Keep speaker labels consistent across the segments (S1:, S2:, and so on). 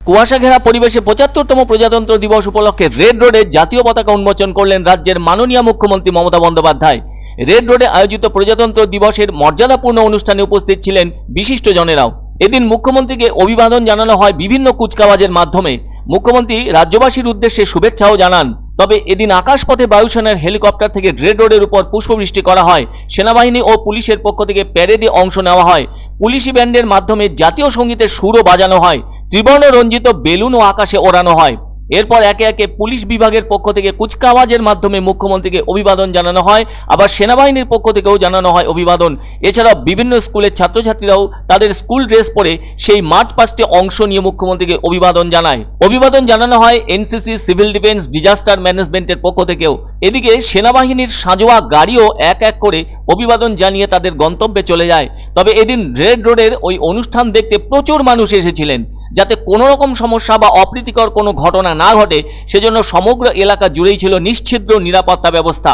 S1: কুয়াশা ঘেরা পরিবেশে ৭৫তম প্রজাতন্ত্র দিবস উপলক্ষে রেড রোডে জাতীয় পতাকা উন্মোচন করলেন রাজ্যের মাননীয় মুখ্যমন্ত্রী মমতা বন্দ্যোপাধ্যায়। রেড রোডে আয়োজিত প্রজাতন্ত্র দিবসের মর্যাদাপূর্ণ অনুষ্ঠানে উপস্থিত ছিলেন বিশিষ্টজনেরাও। এদিন মুখ্যমন্ত্রীকে অভিবাদন জানানো হয় বিভিন্ন কুচকাওয়াজের মাধ্যমে। মুখ্যমন্ত্রী রাজ্যবাসীর উদ্দেশ্যে শুভেচ্ছাও জানান। তবে এদিন আকাশপথে বায়ুসেনার হেলিকপ্টার থেকে রেড রোডের উপর পুষ্পবৃষ্টি করা হয়। সেনাবাহিনী ও পুলিশের পক্ষ থেকে প্যারেডে অংশ নেওয়া হয়। পুলিশি ব্যান্ডের মাধ্যমে জাতীয় সঙ্গীতের সুরও বাজানো হয়। ত্রিবর্ণ রঞ্জিত বেলুনও আকাশে ওড়ানো হয়। এরপর একে একে পুলিশ বিভাগের পক্ষ থেকে কুচকাওয়াজের মাধ্যমে মুখ্যমন্ত্রীকে অভিবাদন জানানো হয়। আবার সেনাবাহিনীর পক্ষ থেকেও জানানো হয় অভিবাদন। এছাড়াও বিভিন্ন স্কুলের ছাত্রছাত্রীরাও তাদের স্কুল ড্রেস পরে সেই মাঠ পাস্টে অংশ নিয়ে মুখ্যমন্ত্রীকে অভিবাদন জানায়। অভিবাদন জানানো হয় এনসিসি, সিভিল ডিফেন্স, ডিজাস্টার ম্যানেজমেন্টের পক্ষ থেকেও। এদিকে সেনাবাহিনীর সাঁজোয়া গাড়িও এক এক করে অভিবাদন জানিয়ে তাদের গন্তব্যে চলে যায়। তবে এদিন রেড রোডের ওই অনুষ্ঠান দেখতে প্রচুর মানুষ এসেছিলেন। যাতে কোনো রকম সমস্যা বা অপ্রীতিকর কোনো ঘটনা না ঘটে সেজন্য সমগ্র এলাকা জুড়েই ছিল নিশ্ছিদ্র নিরাপত্তা ব্যবস্থা।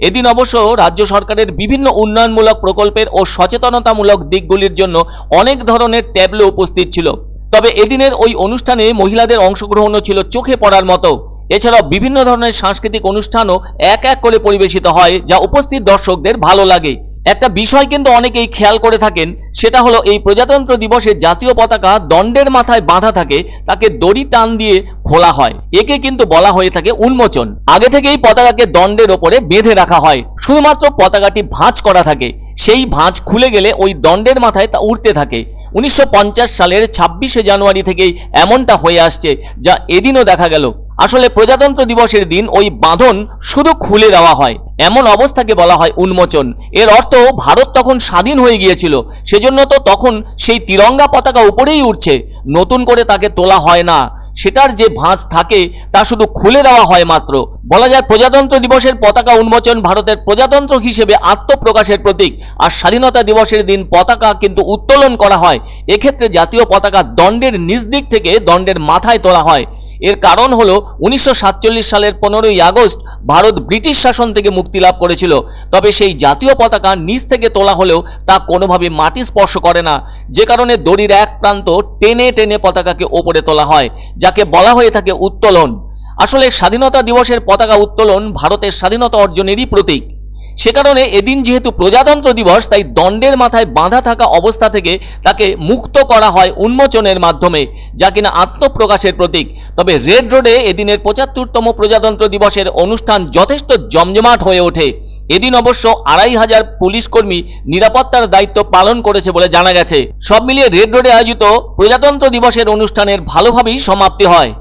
S1: এদিন অবশ্য রাজ্য সরকারের বিভিন্ন উন্নয়নমূলক প্রকল্পের ও সচেতনতামূলক দিকগুলির জন্য অনেক ধরনের ট্যাবলো উপস্থিত ছিল। তবে এদিনের ওই অনুষ্ঠানে মহিলাদের অংশগ্রহণও ছিল চোখে পড়ার মতো। এছাড়াও বিভিন্ন ধরনের সাংস্কৃতিক অনুষ্ঠানও এক এক করে পরিবেশিত হয়, যা উপস্থিত দর্শকদের ভালো লাগে। একটা বিষয় কিন্তু অনেকেই খেয়াল করে থাকেন, সেটা হলো এই প্রজাতন্ত্র দিবসে জাতীয় পতাকা দণ্ডের মাথায় বাঁধা থাকে, তাকে দড়ি টান দিয়ে খোলা হয়। একে কিন্তু বলা হয়ে থাকে উন্মোচন। আগে থেকেই পতাকাকে দণ্ডের ওপরে বেঁধে রাখা হয়, শুধুমাত্র পতাকাটি ভাঁজ করা থাকে। সেই ভাঁজ খুলে গেলে ওই দণ্ডের মাথায় তা উড়তে থাকে। 1950 সালের 26শে জানুয়ারি থেকেই এমনটা হয়ে আসছে, যা এদিনও দেখা গেল। আসলে প্রজাতন্ত্র দিবসের দিন ওই বাঁধন শুধু খুলে দেওয়া হয়, এমন অবস্থাকে বলা হয় উন্মোচন। এর অর্থ ভারত তখন স্বাধীন হয়ে গিয়েছিল, সেজন্য তো তখন সেই তিরঙ্গা পতাকা উপরেই উঠছে, নতুন করে তাকে তোলা হয় না। সেটার যে ভাঁজ থাকে তা শুধু খুলে দেওয়া হয় মাত্র। বলা যায় প্রজাতন্ত্র দিবসের পতাকা উন্মোচন ভারতের প্রজাতন্ত্র হিসেবে আত্মপ্রকাশের প্রতীক। আর স্বাধীনতা দিবসের দিন পতাকা কিন্তু উত্তোলন করা হয়। এক্ষেত্রে জাতীয় পতাকা দণ্ডের নিচ দিক থেকে দণ্ডের মাথায় তোলা হয়। এর কারণ হলো 1947 সালের 15ই আগস্ট ভারত ব্রিটিশ শাসন থেকে মুক্তি লাভ করেছিল। তবে সেই জাতীয় পতাকা নিচ থেকে তোলা হলেও তা কোনোভাবে মাটি স্পর্শ করে না, যে কারণে দড়ির এক প্রান্ত টেনে টেনে পতাকাকে ওপরে তোলা হয়, যাকে বলা হয়ে থাকে উত্তোলন। আসলে স্বাধীনতা দিবসের পতাকা উত্তোলন ভারতের স্বাধীনতা অর্জনেরই প্রতীক। সে কারণে এদিন যেহেতু প্রজাতন্ত্র দিবস, তাই দণ্ডের মাথায় বাঁধা থাকা অবস্থা থেকে তাকে মুক্ত করা হয় উন্মোচনের মাধ্যমে, যা কিনা আত্মপ্রকাশের প্রতীক। তবে রেড রোডে এদিনের ৭৫তম প্রজাতন্ত্র দিবসের অনুষ্ঠান যথেষ্ট জমজমাট হয়ে ওঠে। এদিন অবশ্য ২৫০০ পুলিশ কর্মী নিরাপত্তার দায়িত্ব পালন করেছে বলে জানা গেছে। সব মিলিয়ে রেড রোডে আয়োজিত প্রজাতন্ত্র দিবসের অনুষ্ঠানের ভালোভাবেই সমাপ্তি হয়।